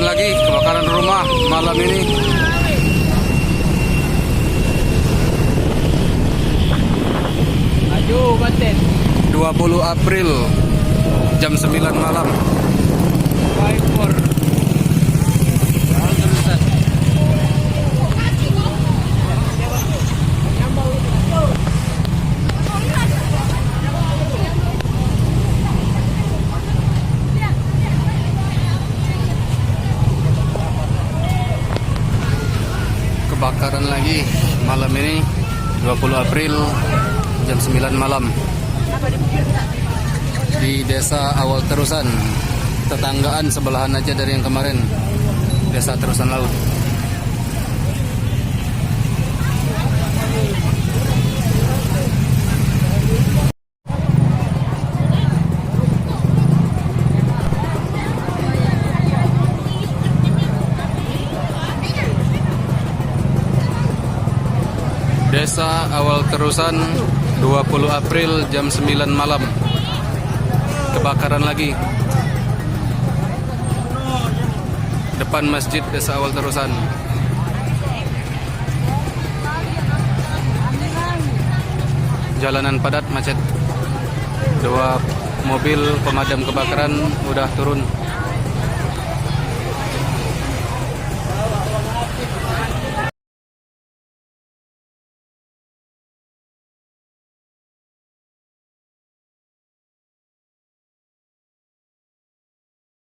lagi, kebakaran rumah malam ini. Maju, Banten. 20 April jam 9 malam. 54. Terusan. Kebakaran lagi malam ini 20 April jam 9 malam di Desa Awal Terusan, tetanggaan sebelahan aja dari yang kemarin, Desa Terusan Laut. Desa Awal Terusan 20 April jam 9 malam. Kebakaran lagi depan masjid Desa Awal Terusan. Jalanan padat, macet. 2 mobil pemadam kebakaran udah turun.